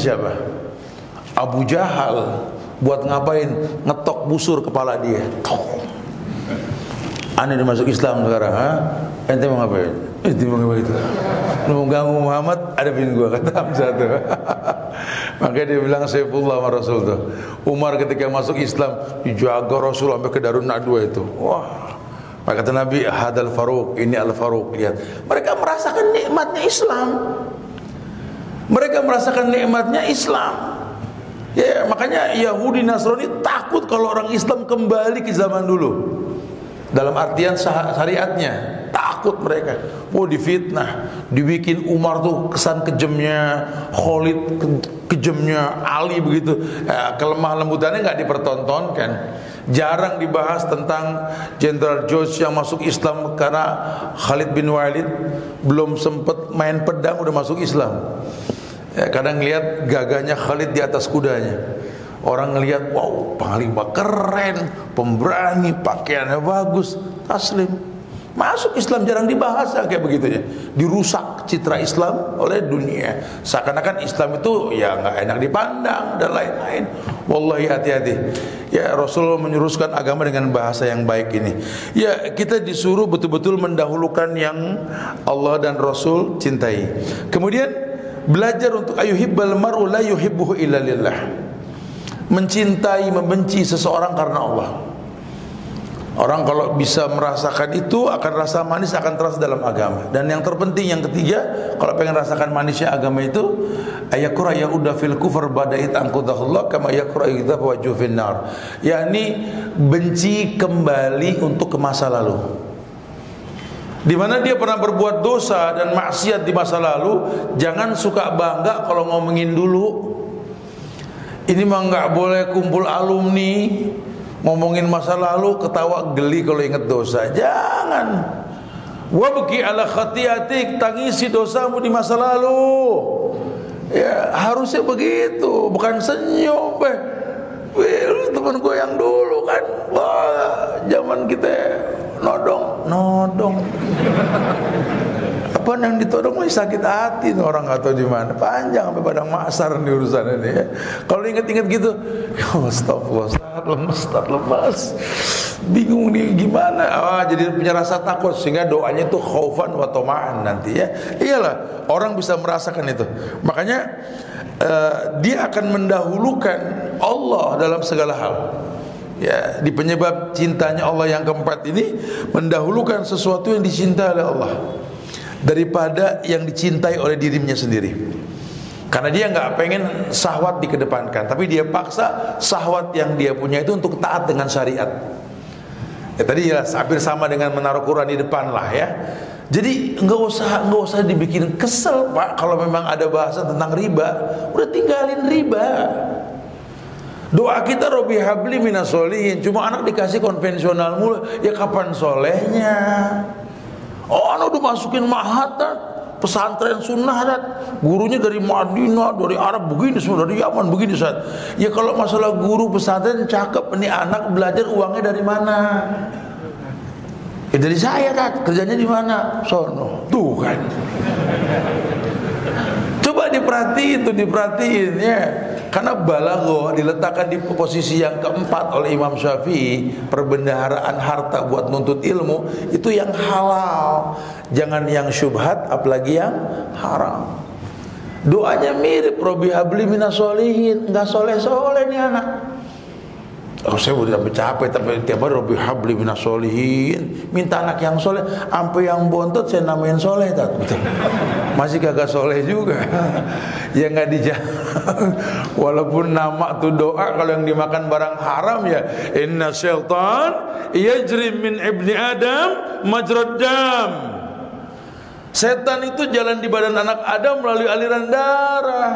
siapa? Abu Jahal. Buat ngapain? Ngetok busur kepala dia. Anda masuk Islam sekarang, ha? Ente mau ngapain? Ente mau ngapain itu? Mau ganggu Muhammad? Ada pin gua, kata Hamzah tuh. Makanya dia bilang Saifullah sama Rasul tuh. Umar ketika masuk Islam dijaga Rasul sampai ke Darun Nadwa itu. Wah. Maka kata Nabi, hadal Faruq, ini al Faruq. Lihat, mereka merasakan nikmatnya Islam. Mereka merasakan nikmatnya Islam. Ya, makanya Yahudi Nasrani takut kalau orang Islam kembali ke zaman dulu. Dalam artian syariatnya, takut mereka. Oh, difitnah, dibikin Umar tuh kesan kejamnya, Khalid kejamnya, Ali begitu. Kelemah lembutannya nggak dipertontonkan. Jarang dibahas tentang Jenderal George yang masuk Islam karena Khalid bin Walid belum sempat main pedang udah masuk Islam. Ya, kadang lihat gagahnya Khalid di atas kudanya. Orang ngelihat, wow, panglima keren, pemberani, pakaiannya bagus, taslim. Masuk Islam jarang dibahas kayak begitu ya. Dirusak citra Islam oleh dunia. Seakan-akan Islam itu ya nggak enak dipandang dan lain-lain. Wallahi hati-hati. Ya, Rasul menyuruhkan agama dengan bahasa yang baik ini. Ya, kita disuruh betul-betul mendahulukan yang Allah dan Rasul cintai. Kemudian belajar untuk ayuhibbal mar'u la yuhibbuhu illa lillah. Mencintai, membenci seseorang karena Allah. Orang kalau bisa merasakan itu akan rasa manis akan terasa dalam agama. Dan yang terpenting yang ketiga, kalau pengen rasakan manisnya agama itu, ayakura yauda fil kufr badait anqudahullah kama yakura yauda wajhu fin nar. Yakni benci kembali untuk ke masa lalu. Di mana dia pernah berbuat dosa dan maksiat di masa lalu, jangan suka bangga kalau ngomongin dulu. Ini mah nggak boleh kumpul alumni ngomongin masa lalu, ketawa geli kalau ingat dosa. Jangan. Wabki ala khatiatik, tangisi dosamu di masa lalu. Ya, harusnya begitu, bukan senyum. Teman gue yang dulu kan, wah, zaman kita nodong. Apa yang ditodong masih sakit hati nih, orang nggak tahu di mana, panjang sampai padang mahsyar nih urusan ini ya. Kalau inget-inget gitu, ya astagfirullah, lemas, bingung nih gimana. Jadi punya rasa takut sehingga doanya itu khaufan wa tama'an nanti ya. Iyalah, orang bisa merasakan itu. Makanya dia akan mendahulukan Allah dalam segala hal. Ya, di penyebab cintanya Allah yang keempat ini, mendahulukan sesuatu yang dicintai oleh Allah daripada yang dicintai oleh dirinya sendiri. Karena dia nggak pengen syahwat dikedepankan, tapi dia paksa syahwat yang dia punya itu untuk taat dengan syariat. Ya, tadi ya hampir sama dengan menaruh Quran di depan lah ya. Jadi nggak usah dibikin kesel Pak kalau memang ada bahasa tentang riba, udah tinggalin riba. Doa kita Robbi habli minas solihin, cuma anak dikasih konvensional mulu, ya kapan solehnya? Oh, anak udah masukin mahat dan pesantren sunnah dan gurunya dari Madinah, dari Arab begini, semua dari Yaman begini saat. Ya kalau masalah guru pesantren cakep, ini anak belajar uangnya dari mana? Ya dari saya kan, kerjanya di mana? Sono, tuh kan. Coba diperhatiin ya. Karena balagho diletakkan di posisi yang keempat oleh Imam Syafi'i, perbendaharaan harta buat nuntut ilmu itu yang halal, jangan yang syubhat, apalagi yang haram. Doanya mirip Robbi habli minas solihin, nggak soleh-soleh nih anak. Oh, saya udah capek tapi tiap hari Robbi habli minas solihin, minta anak yang soleh, sampai yang bontot saya namain soleh tak? Masih kagak soleh juga. Ya nggak dijawab. Walaupun nama tuh doa, kalau yang dimakan barang haram ya inna syaitan yajri min ibni adam majrad dam. Setan itu jalan di badan anak Adam melalui aliran darah.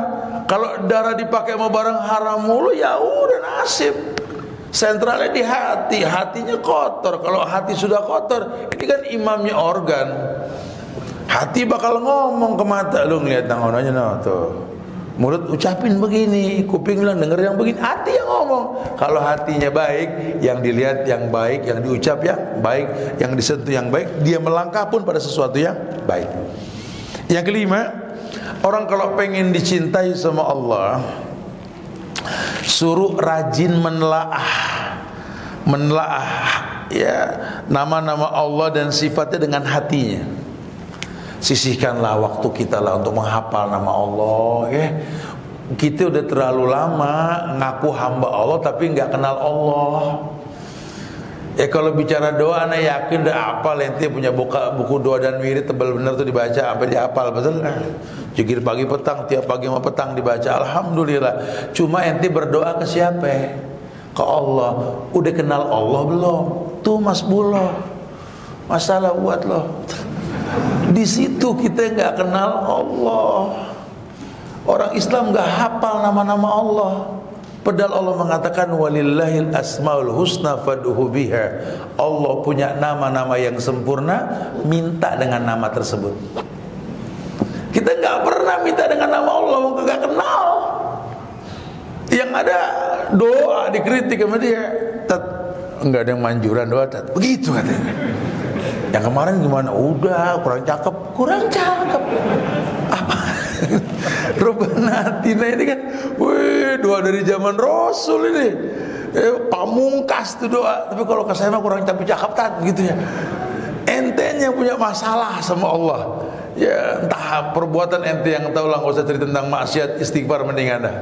Kalau darah dipakai sama barang haram mulu ya udah nasib. Sentralnya di hati, hatinya kotor. Kalau hati sudah kotor, ini kan imamnya organ. Hati bakal ngomong ke mata, lu ngeliat nangonanya no tuh. Mulut ucapin begini, kuping bilang denger yang begini, hati yang ngomong. Kalau hatinya baik, yang dilihat yang baik, yang diucap yang baik, yang disentuh yang baik, dia melangkah pun pada sesuatu yang baik. Yang kelima, Orang kalau pengen dicintai sama Allah, suruh rajin menelaah ya nama-nama Allah dan sifatnya dengan hatinya. Sisihkanlah waktu kita lah untuk menghafal nama Allah ya. Kita udah terlalu lama ngaku hamba Allah tapi nggak kenal Allah. Ya kalau bicara doa, ana yakin udah hafal, ente punya buku doa dan wirid tebal bener tuh dibaca, apa dia hafal betul? Jikir pagi petang, tiap pagi sama petang dibaca, alhamdulillah. Cuma ente berdoa ke siapa? Ke Allah. Udah kenal Allah belum? Tuh Mas Bulo, masalah buat lo. Di situ kita nggak kenal Allah. Orang Islam nggak hafal nama-nama Allah. Padahal Allah mengatakan walillahil asmaul husna fad'uhu biha. Allah punya nama-nama yang sempurna, minta dengan nama tersebut. Kita nggak pernah minta dengan nama Allah, nggak kenal. Yang ada doa dikritik sama dia. Enggak ada yang manjuran doa, begitu katanya. Yang kemarin gimana? Udah kurang cakep, apa? Robbana atina ini kan, wih, doa dari zaman Rasul ini, pamungkas tuh doa. Tapi kalau ke saya mah kurang cakep gitu ya. Entenya punya masalah sama Allah. Ya entah perbuatan ente yang tahu lah, nggak usah cerita tentang maksiat, istighfar mendingan dah.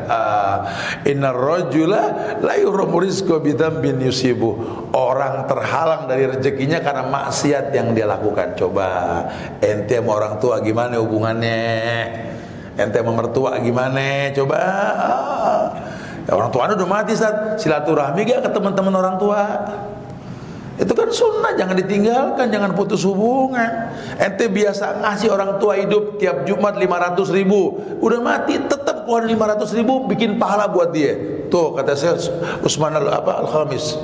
Innar rajula la yurmu rizqa bidzambin yusibu. Orang terhalang dari rezekinya karena maksiat yang dia lakukan. Coba ente sama orang tua gimana hubungannya? Ente sama mertua gimana? Coba ya, orang tua udah mati saat silaturahmi gak ke teman-teman orang tua. Itu kan sunnah, jangan ditinggalkan, jangan putus hubungan. Ente biasa ngasih orang tua hidup tiap Jumat 500.000, udah mati tetap keluar 500.000, bikin pahala buat dia. Tuh kata saya Usman Al-Khamis.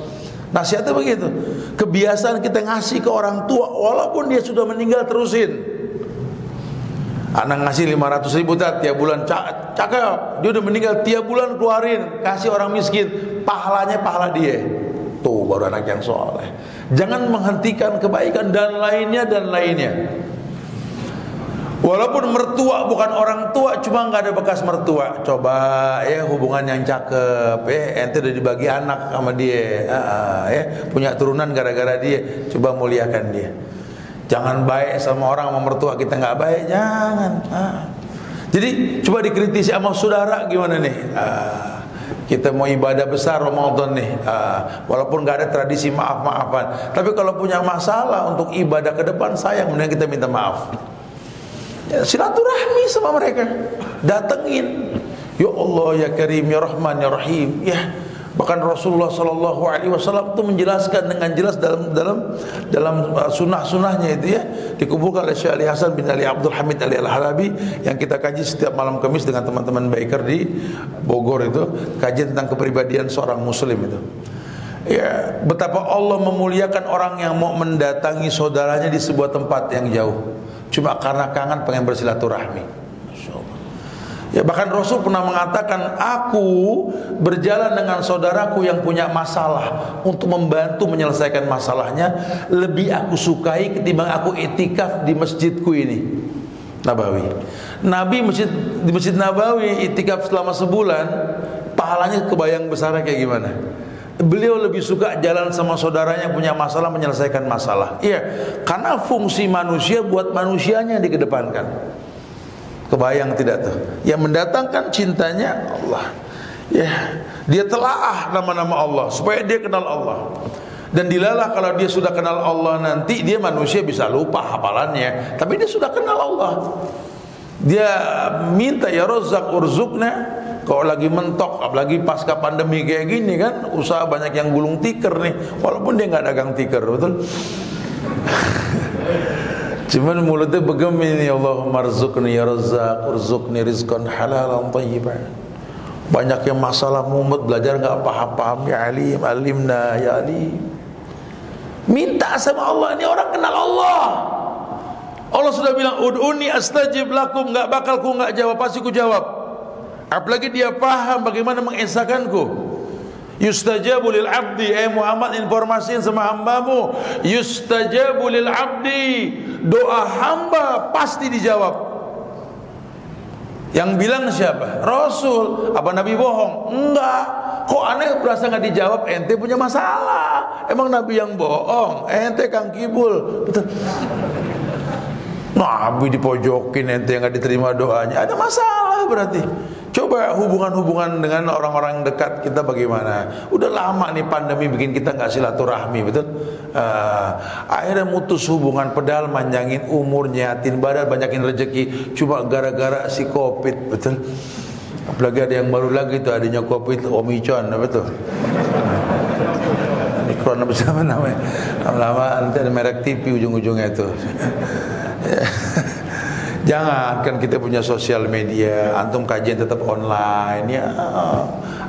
Nasihatnya begitu. Kebiasaan kita ngasih ke orang tua walaupun dia sudah meninggal, terusin. Anak ngasih 500.000 tiap bulan, cakep. Dia udah meninggal, tiap bulan keluarin, kasih orang miskin, pahalanya pahala dia. Tuh baru anak yang soleh. Jangan menghentikan kebaikan dan lainnya. Walaupun mertua bukan orang tua, cuma nggak ada bekas mertua. Coba ya hubungan yang cakep, ente udah dibagi anak sama dia, punya turunan gara-gara dia. Coba muliakan dia. Jangan baik sama orang, sama mertua kita nggak baik, jangan. Jadi coba dikritisi sama saudara gimana nih? Kita mau ibadah besar Ramadan nih, walaupun nggak ada tradisi maaf-maafan, tapi kalau punya masalah untuk ibadah ke depan, sayang mending kita minta maaf. Ya, silaturahmi sama mereka, datengin. Ya Allah ya Karim ya Rahman ya Rahim. Ya, bahkan Rasulullah SAW itu menjelaskan dengan jelas dalam sunnah-sunnahnya itu ya, dikumpulkan oleh Syekh Ali Hasan bin Ali Abdul Hamid Ali Al-Halabi yang kita kaji setiap malam Kamis dengan teman-teman biker di Bogor itu, kajian tentang kepribadian seorang muslim itu. Ya, betapa Allah memuliakan orang yang mau mendatangi saudaranya di sebuah tempat yang jauh cuma karena kangen pengen bersilaturahmi. Ya, bahkan Rasul pernah mengatakan, aku berjalan dengan saudaraku yang punya masalah untuk membantu menyelesaikan masalahnya, lebih aku sukai ketimbang aku itikaf di masjidku ini, Nabawi. Nabi di Masjid Nabawi itikaf selama sebulan, pahalanya kebayang besarnya kayak gimana. Beliau lebih suka jalan sama saudaranya punya masalah, menyelesaikan masalah. Iya, karena fungsi manusia buat manusianya dikedepankan. Kebayang tidak tuh? Yang mendatangkan cintanya Allah. Ya, dia telaah nama-nama Allah supaya dia kenal Allah. Dan dilalah kalau dia sudah kenal Allah nanti, dia manusia bisa lupa hafalannya, tapi dia sudah kenal Allah. Dia minta ya Razzaq urzukna. Kalau lagi mentok, apalagi pasca pandemi kayak gini kan, usaha banyak yang gulung tikar nih, walaupun dia nggak dagang tikar, betul. Cuman mulutnya begemi nih, Allahumma rzuqni ya Razzaq urzuqni rizqan halalan thayyiban. Banyak yang masalah mumet, belajar nggak paham-paham, ya alim alimna ya alim. Minta sama Allah, ini orang kenal Allah. Allah sudah bilang ud'uni astajib lakum, nggak bakal ku nggak jawab, pasti ku jawab. Apalagi dia paham bagaimana mengesakanku. Yustajabu lil abdi, Muhammad informasiin sama hambamu, yustajabu lil abdi, doa hamba pasti dijawab. Yang bilang siapa? Rasul. Apa Nabi bohong? Enggak. Kok aneh berasa nggak dijawab? Ente punya masalah. Emang Nabi yang bohong? Ente Kang Kibul. Betul. Nabi dipojokin, ente yang nggak diterima doanya. Ada masalah berarti. Coba hubungan-hubungan dengan orang-orang dekat kita bagaimana? Udah lama nih pandemi bikin kita nggak silaturahmi, betul? Akhirnya mutus hubungan, pedal manjangin umur, nyiatin badan, banyakin rezeki, cuma gara-gara si COVID, betul? Apalagi ada yang baru lagi tuh, adanya COVID, Omicron, betul? Omicron apa sama namanya? Lama-lama nanti ada merek TV ujung-ujungnya itu. Jangan, kan kita punya sosial media, antum kajian tetap online ya.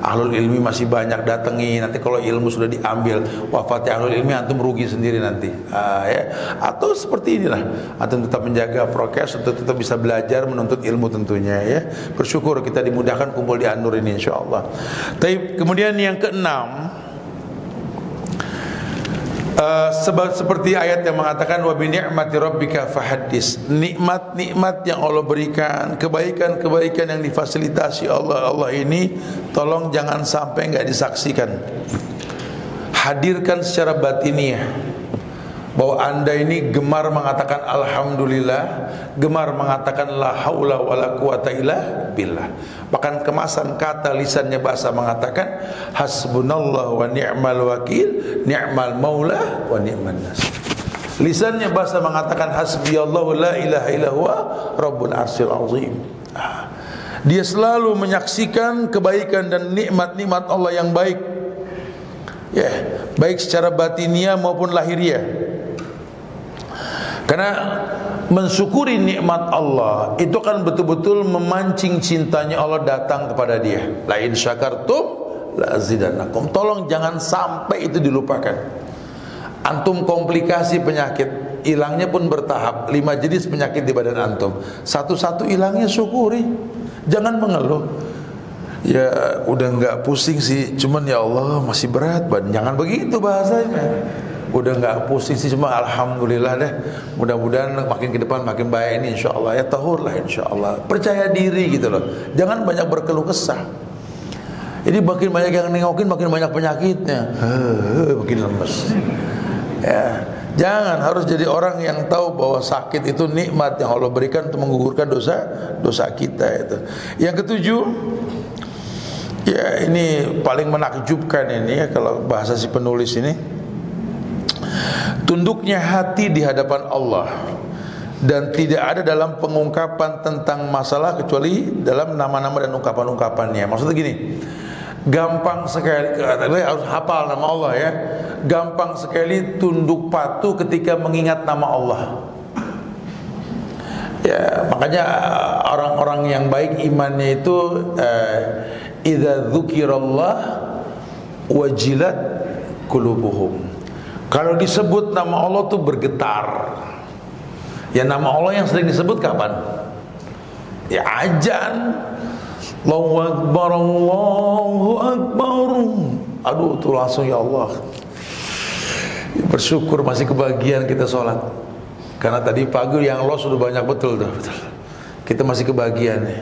Ahlul ilmi masih banyak, datangi. Nanti kalau ilmu sudah diambil, wafatnya ahlul ilmi, antum rugi sendiri nanti. Ya. Atau seperti inilah, antum tetap menjaga prokes untuk tetap bisa belajar, menuntut ilmu tentunya ya. Bersyukur kita dimudahkan kumpul di An-Nur ini insyaallah. Tapi kemudian yang keenam, seperti ayat yang mengatakan wa bi ni'mati rabbika fahaddis, nikmat-nikmat yang Allah berikan, kebaikan-kebaikan yang difasilitasi Allah ini tolong jangan sampai enggak disaksikan. Hadirkan secara batiniah bahwa Anda ini gemar mengatakan alhamdulillah, gemar mengatakan la haula wala quwata illa billah. Bahkan kemasan kata lisannya bahasa mengatakan hasbunallah wa ni'mal wakil, ni'mal maula wa ni'man nasir. Lisannya bahasa mengatakan hasbiyallahu la ilaha illa huwa rabbul arsyil azim. Dia selalu menyaksikan kebaikan dan nikmat-nikmat Allah yang baik. Ya, baik secara batiniah maupun lahiriah. Karena mensyukuri nikmat Allah itu kan betul-betul memancing cintanya Allah datang kepada dia. La in syakartum la azidannakum. Tolong jangan sampai itu dilupakan. Antum komplikasi penyakit, hilangnya pun bertahap. 5 jenis penyakit di badan antum, satu-satu hilangnya syukuri. Jangan mengeluh. Ya udah enggak pusing sih, cuman ya Allah masih berat badan. Jangan begitu bahasanya. Udah enggak pusing sih, cuma alhamdulillah deh. Mudah-mudahan makin ke depan makin baik ini insyaallah. Ya tahur lah insyaallah. Percaya diri gitu loh. Jangan banyak berkeluh kesah. Jadi makin banyak yang nengokin makin banyak penyakitnya. Makin lemes. Ya, jangan, harus jadi orang yang tahu bahwa sakit itu nikmat yang Allah berikan untuk menggugurkan dosa kita itu. Yang ketujuh, ya ini paling menakjubkan ini ya kalau bahasa si penulis ini. Tunduknya hati di hadapan Allah dan tidak ada dalam pengungkapan tentang masalah kecuali dalam nama-nama dan ungkapan-ungkapannya. Maksudnya gini, gampang sekali, harus hafal nama Allah ya. Gampang sekali tunduk patuh ketika mengingat nama Allah. Ya, makanya orang-orang yang baik imannya itu idza dzukirallah wajilat qulubuhum. Kalau disebut nama Allah tuh bergetar. Ya nama Allah yang sering disebut kapan? Ya azan. Allahu Akbar, Allahu Akbar. Aduh tuh langsung ya Allah. Bersyukur masih kebagian kita sholat. Karena tadi pagi yang lo sudah banyak betul tuh. Betul. Kita masih kebagian nih.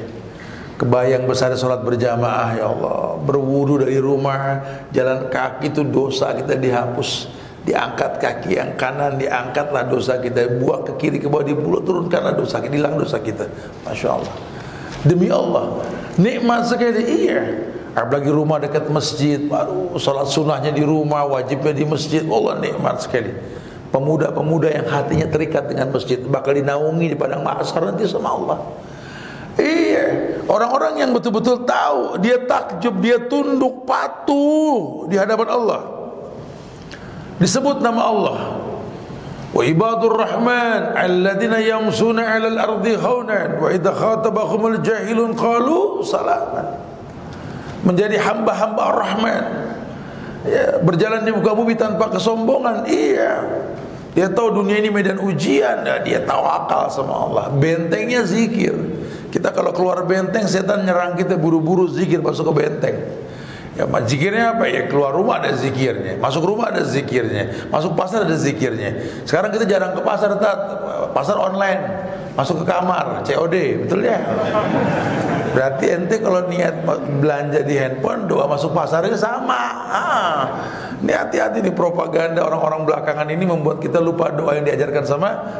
Kebayang besar sholat berjamaah ya Allah. Berwudu dari rumah, jalan kaki itu dosa kita dihapus. Diangkat kaki yang kanan, diangkatlah dosa kita. Buang ke kiri, ke bawah, dibulat, turunkanlah dosa kita, hilang dosa kita. Masya Allah. Demi Allah, nikmat sekali. Iya. Apalagi rumah dekat masjid, baru salat sunnahnya di rumah, wajibnya di masjid. Allah nikmat sekali. Pemuda-pemuda yang hatinya terikat dengan masjid bakal dinaungi di padang mahsyar nanti sama Allah. Iya, orang-orang yang betul-betul tahu, dia takjub, dia tunduk patuh di hadapan Allah. Disebut nama Allah. Wa ibadur rahman alladzina yamshuna 'alal ardi khawnan wa idza khatabahumul jahilun qalu salaman. Menjadi hamba-hamba Ar-Rahman, ya, berjalan di muka bumi tanpa kesombongan. Iya, dia tahu dunia ini medan ujian, nah, dia tawakal sama Allah. Bentengnya zikir. Kita kalau keluar benteng, setan nyerang kita, buru-buru zikir masuk ke benteng. Ya, zikirnya apa ya? Keluar rumah ada zikirnya, masuk rumah ada zikirnya, masuk pasar ada zikirnya. Sekarang kita jarang ke pasar, pasar online. masuk ke kamar, COD, betul ya? Berarti ente kalau niat belanja di handphone, doa masuk pasarnya sama. Ini hati-hati nih, propaganda orang-orang belakangan ini membuat kita lupa doa yang diajarkan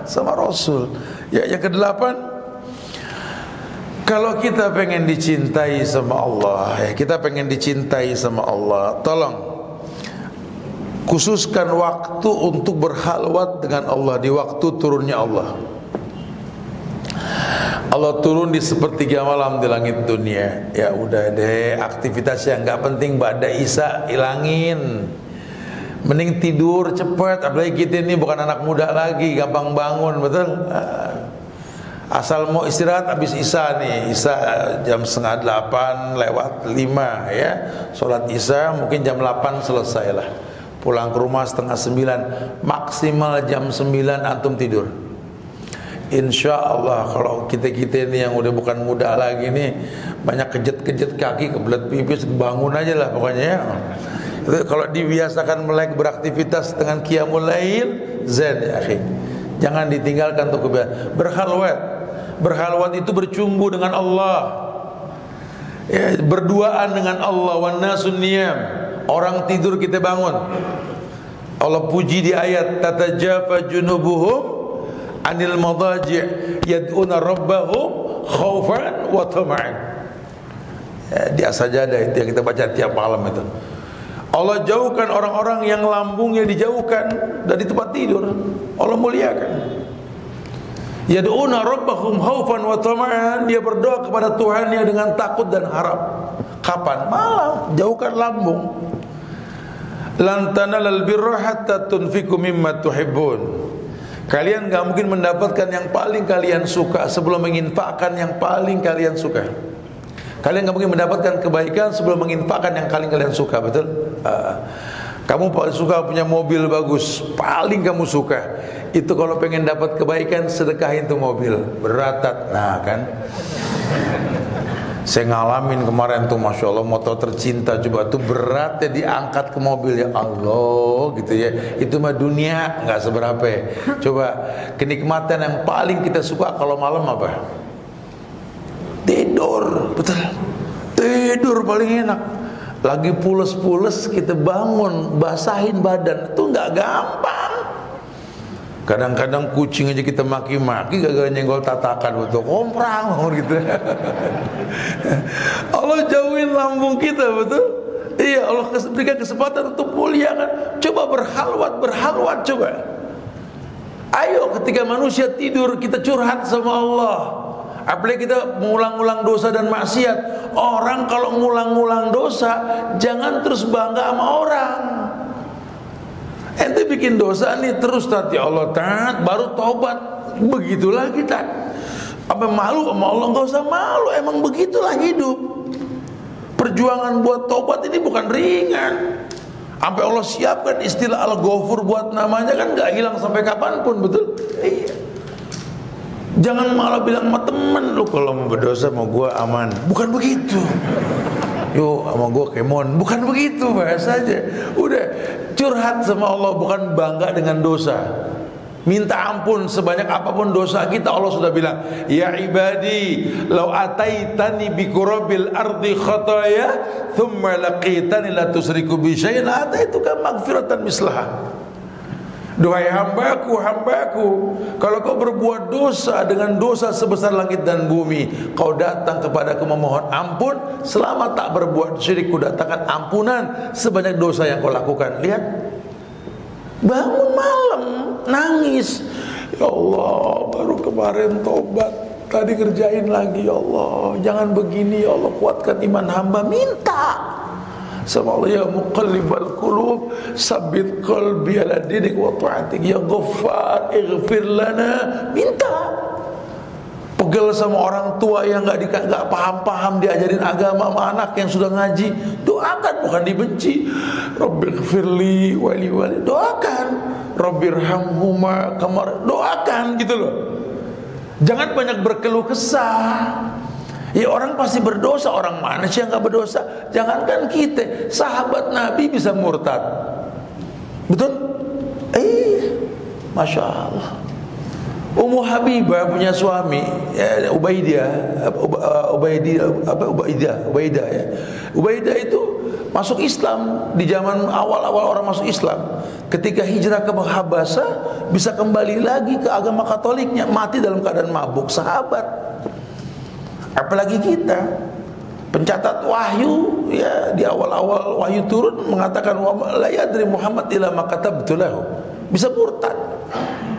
sama Rasul. Ya, yang kedelapan, kalau kita pengen dicintai sama Allah, kita pengen dicintai sama Allah, tolong khususkan waktu untuk berkhalwat dengan Allah di waktu turunnya Allah. Allah turun di sepertiga malam di langit dunia. Ya udah deh, aktivitas yang nggak penting ba'da isya ilangin. Mending tidur cepet. Apalagi kita ini bukan anak muda lagi, gampang bangun, betul? Asal mau istirahat habis isya nih, isya jam 7:30 lewat 5 ya. Sholat isya mungkin jam 8 selesai lah. Pulang ke rumah 8:30, maksimal jam 9 antum tidur. Insya Allah kalau kita-kita ini yang udah bukan muda lagi nih, banyak kejet-kejet kaki, kebelet pipis, bangun aja lah pokoknya ya. Kalau dibiasakan melek beraktivitas dengan qiyamul lail, zen ya akhi. Jangan ditinggalkan tuh kebiasaan. Berkhalwat itu bercumbu dengan Allah, ya, berduaan dengan Allah. Wan nasun niyam, orang tidur kita bangun. Allah puji di ayat tatajafa junubuhum anil madaji' yad'una rabbahum khaufan wa tama'an. Di as-sajadah itu yang kita baca tiap malam itu. Allah jauhkan orang-orang yang lambungnya dijauhkan dari tempat tidur. Allah muliakan. Yad'una rabbahum khaufan wa tama'an, dia berdoa kepada Tuhannya dengan takut dan harap. Kapan? Malam, jauhkan lambung. Lan tanalal birra hatta tunfiqu mimma tuhibbun. Kalian gak mungkin mendapatkan yang paling kalian suka sebelum menginfakkan yang paling kalian suka. Kalian gak mungkin mendapatkan kebaikan sebelum menginfakkan yang paling kalian suka, betul? Kamu paling suka punya mobil bagus, paling kamu suka. Itu kalau pengen dapat kebaikan, sedekahin tuh mobil. Beratat, nah kan. Saya ngalamin kemarin tuh, Masya Allah, motor tercinta, coba tuh beratnya diangkat ke mobil, ya Allah gitu ya. Itu mah dunia nggak seberapa ya. Coba kenikmatan yang paling kita suka kalau malam apa? Tidur, betul. Tidur paling enak. Lagi pules-pules kita bangun, basahin badan, itu nggak gampang. Kadang-kadang kucing aja kita maki-maki gara-gara nyenggol tatakan, betul, komprang gitu. Allah jauhin lambung kita, betul. Iya, Allah berikan kesempatan untuk muliakan. Coba berhalwat coba. Ayo ketika manusia tidur kita curhat sama Allah. Apalagi kita mengulang-ulang dosa dan maksiat. Orang kalau mengulang-ulang dosa, jangan terus bangga sama orang. Ente bikin dosa nih terus, tadi Allah taat baru tobat, begitulah kita. Apa malu sama Allah? Enggak usah malu, emang begitulah hidup. Perjuangan buat tobat ini bukan ringan. Sampai Allah siapkan istilah Al-Ghafur buat namanya, kan nggak hilang sampai kapanpun, betul? Iya. Jangan malah bilang sama temen, lu kalau mau berdosa mau gua aman. Bukan begitu. Yo sama gue kemon, bukan begitu bahasa aja. Udah curhat sama Allah, bukan bangga dengan dosa. Minta ampun sebanyak apapun dosa kita. Allah sudah bilang, ya ibadi law ataitani bi qurabil ardi khataya thumma laqitani la tusriku bi syai'in ataituka maghfiratan mislaha. Duhai hambaku, kalau kau berbuat dosa dengan dosa sebesar langit dan bumi, kau datang kepadaku memohon ampun, selama tak berbuat syirik, ku datangkan ampunan sebanyak dosa yang kau lakukan. Lihat, bangun malam nangis, ya Allah baru kemarin tobat, tadi kerjain lagi, ya Allah jangan begini, ya Allah kuatkan iman hamba. Minta sama Allah, ya muqallibal qulub sabbit qalbi ala dinik wa ta'atik, ya Ghaffar ighfir lana. Minta. Pegel sama orang tua yang enggak paham-paham diajarin agama sama anak yang sudah ngaji, doakan, bukan dibenci. Rabbighfirli wali doakan. Rabbirhamhuma kama, doakan gitu loh. Jangan banyak berkeluh kesah. Ya orang pasti berdosa, orang mana sih yang gak berdosa? Jangankan kita, sahabat Nabi bisa murtad. Betul? Masya Allah. Ummu Habibah punya suami ya, Ubaidah ya. Ubaidah itu masuk Islam di zaman awal-awal orang masuk Islam. Ketika hijrah ke Habasah bisa kembali lagi ke agama Katoliknya, mati dalam keadaan mabuk, sahabat. Apalagi kita pencatat wahyu ya, di awal-awal wahyu turun mengatakan la yadri Muhammad illa ma katabtu lahu. Bisa murtad.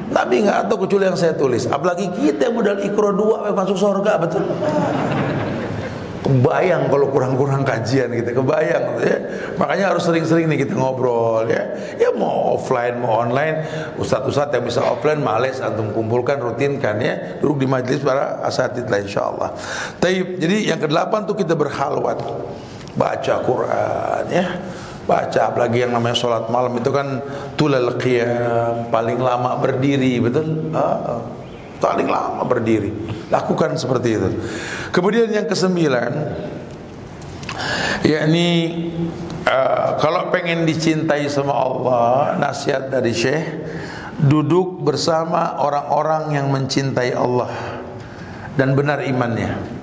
Nabi nggak tahu kecuali yang saya tulis. Apalagi kita yang modal Iqra 2 masuk surga, betul. Kebayang kalau kurang-kurang kajian gitu, kebayang ya. Makanya harus sering-sering nih kita ngobrol ya. Ya mau offline mau online, ustadz-ustadz yang bisa offline males antum kumpulkan, rutinkan ya. Duduk di majelis para asatidz lah insyaallah. Taib. Jadi yang ke-8 tuh kita berkhalwat, baca Quran ya. Baca, apalagi yang namanya sholat malam itu kan tulal qiyam, paling lama berdiri, betul? Paling lama berdiri. Lakukan seperti itu. Kemudian yang ke-9, yakni kalau pengen dicintai sama Allah, nasihat dari Syekh, duduk bersama orang-orang yang mencintai Allah dan benar imannya.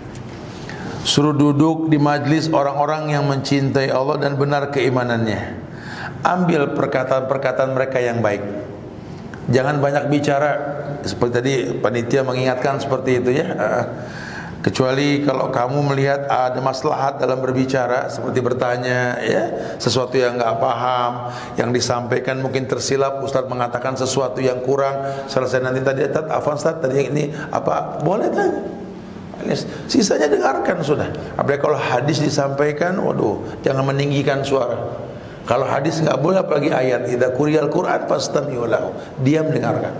Suruh duduk di majlis orang-orang yang mencintai Allah dan benar keimanannya. Ambil perkataan-perkataan mereka yang baik. Jangan banyak bicara. Seperti tadi panitia mengingatkan seperti itu ya. Kecuali kalau kamu melihat ada maslahat dalam berbicara, seperti bertanya ya, sesuatu yang nggak paham, yang disampaikan mungkin tersilap, Ustadz mengatakan sesuatu yang kurang, selesai nanti tadi Ustadz tadi ini apa, boleh tanya. Sisanya dengarkan sudah. Apalagi kalau hadis disampaikan, waduh, jangan meninggikan suara. Kalau hadis nggak boleh, apalagi ayat. Idza quriyal Quran fastami'u lahu. Diam dengarkan.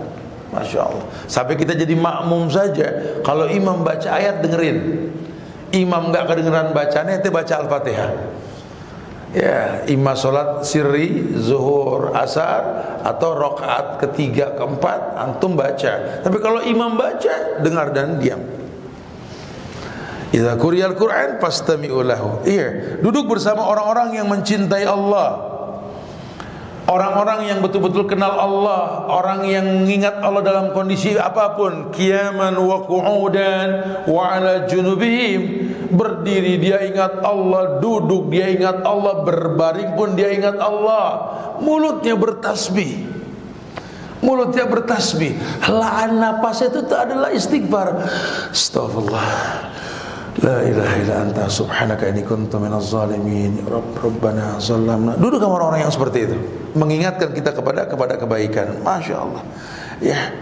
Masya Allah. Sampai kita jadi makmum saja. Kalau imam baca ayat dengerin. Imam nggak kedengeran bacanya, itu baca Al-Fatihah. Ya, imam sholat sirri, zuhur, asar, atau rakaat ketiga, keempat, antum baca. Tapi kalau imam baca, dengar dan diam. Idza quriyal Quran fastami'u lahu. Iya, duduk bersama orang-orang yang mencintai Allah. Orang-orang yang betul-betul kenal Allah, orang yang mengingat Allah dalam kondisi apapun, qiyaman wa qu'udan wa 'ala junubihim. Berdiri dia ingat Allah, duduk dia ingat Allah, berbaring pun dia ingat Allah. Mulutnya bertasbih. Mulutnya bertasbih. Helaan napas itu adalah istighfar. Astagfirullah. La ilaha illa anta subhanaka inni kuntu minaz zalimin. Rabbana zalamna. Duduk sama orang-orang yang seperti itu, mengingatkan kita kepada kebaikan. Masya Allah ya.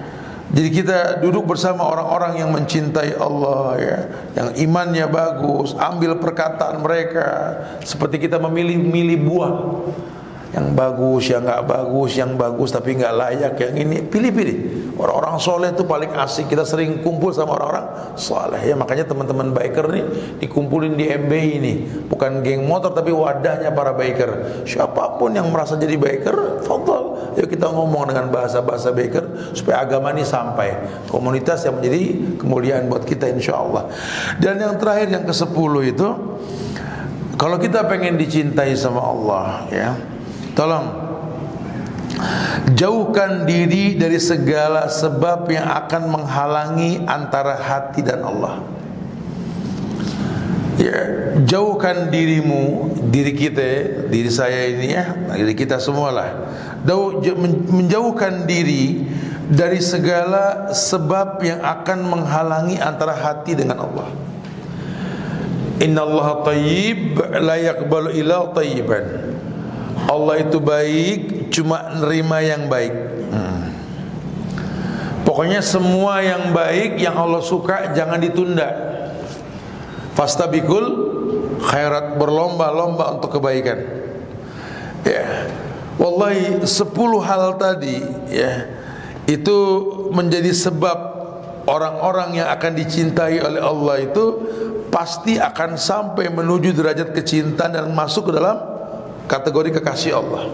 Jadi kita duduk bersama orang-orang yang mencintai Allah ya, yang imannya bagus. Ambil perkataan mereka, seperti kita memilih buah yang bagus, yang nggak bagus, yang bagus tapi nggak layak, yang ini pilih-pilih. Orang-orang soleh itu paling asik. Kita sering kumpul sama orang-orang soleh ya, makanya teman-teman biker nih dikumpulin di MBI ini, bukan geng motor tapi wadahnya para biker. Siapapun yang merasa jadi biker, fadhal, yuk kita ngomong dengan bahasa-bahasa biker supaya agama ini sampai komunitas yang menjadi kemuliaan buat kita insyaallah. Dan yang terakhir, yang ke-10 itu, kalau kita pengen dicintai sama Allah ya, tolong jauhkan diri dari segala sebab yang akan menghalangi antara hati dan Allah. Ya, jauhkan dirimu, diri kita, diri saya ini ya, diri kita semualah. Menjauhkan diri dari segala sebab yang akan menghalangi antara hati dengan Allah. Innallaha thayyib la yaqbalu illa thayyiban. Allah itu baik, cuma nerima yang baik. Pokoknya semua yang baik, yang Allah suka jangan ditunda. Fastabiqul khairat, berlomba-lomba untuk kebaikan. Ya, wallahi 10 hal tadi ya, itu menjadi sebab orang-orang yang akan dicintai oleh Allah itu pasti akan sampai menuju derajat kecintaan dan masuk ke dalam kategori kekasih Allah.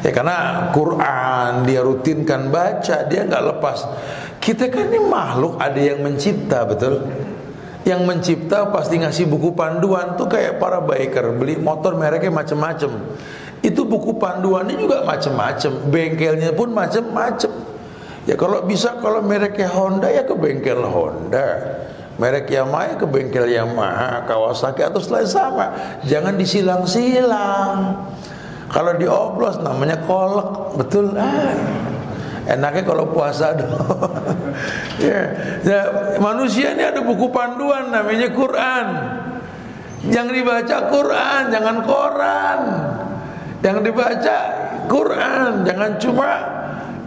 Ya, karena Quran dia rutinkan baca, dia nggak lepas. Kita kan ini makhluk, ada yang mencipta, betul? Yang mencipta pasti ngasih buku panduan tuh, kayak para biker beli motor mereknya macam-macam. Itu buku panduannya juga macam-macam, bengkelnya pun macam-macam. Ya kalau bisa, kalau mereknya Honda ya ke bengkel Honda, merek Yamaha ya ke bengkel Yamaha, Kawasaki atau selain sama. Jangan disilang-silang. Kalau dioplos namanya kolek, betul. Enaknya kalau puasa dong. Ya, manusia ini ada buku panduan namanya Quran. Yang dibaca Quran, jangan koran. Yang dibaca Quran, jangan cuma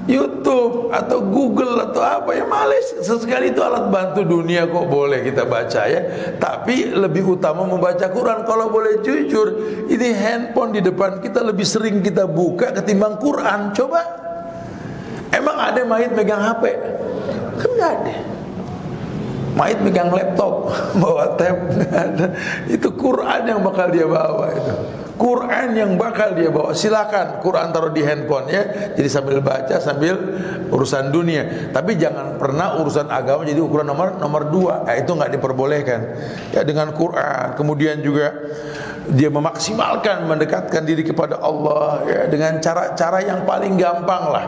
YouTube atau Google atau apa ya, males. Sesekali itu alat bantu dunia kok boleh kita baca ya. Tapi lebih utama membaca Quran. Kalau boleh jujur, ini handphone di depan kita lebih sering kita buka ketimbang Quran. Coba, emang ada mayit megang HP? Kan nggak ada. Mayit megang laptop, bawa tab, nggak ada. Itu Quran yang bakal dia bawa itu. Quran yang bakal dia bawa. Silakan Quran taruh di handphone ya. Jadi sambil baca sambil urusan dunia. Tapi jangan pernah urusan agama jadi ukuran nomor 2. Itu nggak diperbolehkan. Ya, dengan Quran. Kemudian juga dia memaksimalkan mendekatkan diri kepada Allah ya, dengan cara-cara yang paling gampang lah.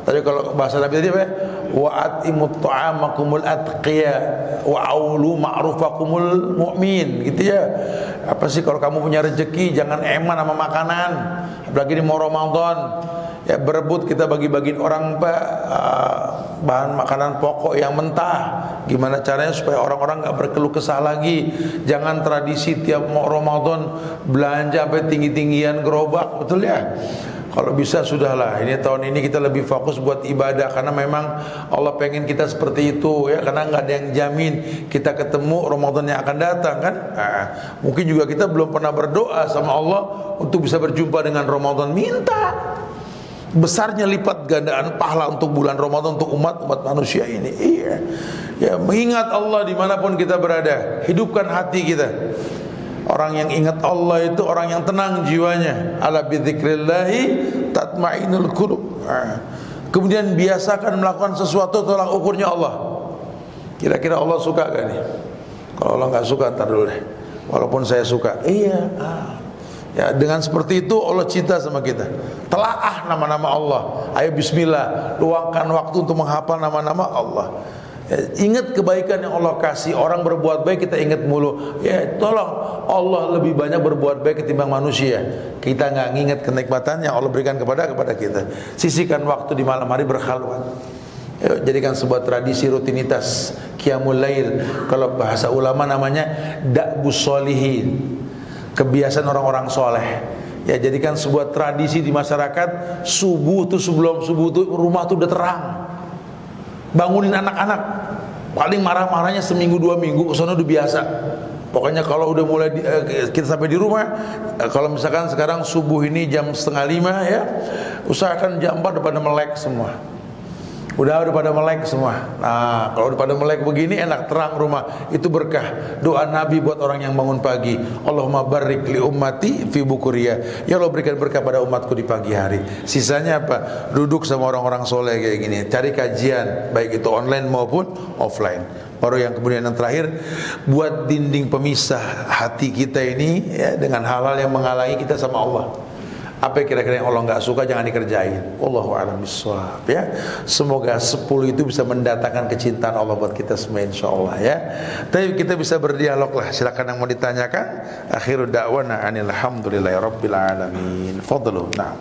Tadi kalau bahasa Nabi tadi apa ya? Wa atimut ta'amakumul atqiya wa aulu ma'rufakumul mu'min, gitu ya. Apa sih, kalau kamu punya rezeki jangan eman sama makanan, apalagi di mau Ramadan. Ya, berebut kita bagi-bagiin orang bahan makanan pokok yang mentah. Gimana caranya supaya orang-orang nggak berkeluh kesah lagi. Jangan tradisi tiap mau Ramadan belanja sampai tinggi-tinggian gerobak, betul ya? Kalau bisa sudahlah, ini tahun ini kita lebih fokus buat ibadah, karena memang Allah pengen kita seperti itu ya, karena nggak ada yang jamin kita ketemu Ramadan yang akan datang kan. Mungkin juga kita belum pernah berdoa sama Allah untuk bisa berjumpa dengan Ramadan. Minta besarnya lipat gandaan pahala untuk bulan Ramadan untuk umat manusia ini. Iya, ya, mengingat Allah dimanapun kita berada, hidupkan hati kita. Orang yang ingat Allah itu orang yang tenang jiwanya. Ala bidzikrillahi tatmainul qulub. Kemudian biasakan melakukan sesuatu tolak ukurnya Allah. Kira-kira Allah suka gak nih? Kalau Allah nggak suka, ntar dulu deh. Walaupun saya suka, iya. Ya, dengan seperti itu Allah cinta sama kita. Telaah nama-nama Allah. Ayo bismillah, luangkan waktu untuk menghafal nama-nama Allah. Ya, ingat kebaikan yang Allah kasih. Orang berbuat baik kita ingat mulu. Ya, tolong, Allah lebih banyak berbuat baik ketimbang manusia. Kita nggak nginget kenikmatan yang Allah berikan kepada kita. Sisihkan waktu di malam hari berkhalwat. Ya, jadikan sebuah tradisi rutinitas qiyamul lail. Kalau bahasa ulama namanya da'bus sholihin, kebiasaan orang-orang soleh. Ya, jadikan sebuah tradisi di masyarakat. Subuh tuh, sebelum subuh tuh rumah tuh udah terang. Bangunin anak-anak. Paling marah-marahnya seminggu 2 minggu kesana udah biasa. Pokoknya kalau udah mulai kita sampai di rumah, kalau misalkan sekarang subuh ini jam 4:30 ya, usahakan jam 4 udah pada melek semua. Udah pada melek semua. Nah, kalau udah pada melek begini enak, terang rumah. Itu berkah. Doa Nabi buat orang yang bangun pagi. Allahumma barik li ummati fi bukuriyah. Ya Allah, berikan berkah pada umatku di pagi hari. Sisanya apa? Duduk sama orang-orang soleh kayak gini. Cari kajian, baik itu online maupun offline. Baru yang kemudian yang terakhir, buat dinding pemisah hati kita ini ya, dengan hal-hal yang menghalangi kita sama Allah. Apa kira-kira yang Allah nggak suka jangan dikerjain. Wallahu a'lam bishawab ya. Semoga 10 itu bisa mendatangkan kecintaan Allah buat kita semua insyaallah ya. Tapi kita bisa berdialog lah. Silakan yang mau ditanyakan. Akhirud da'wana anil hamdulillahi rabbil alamin. Fadlu. Nah.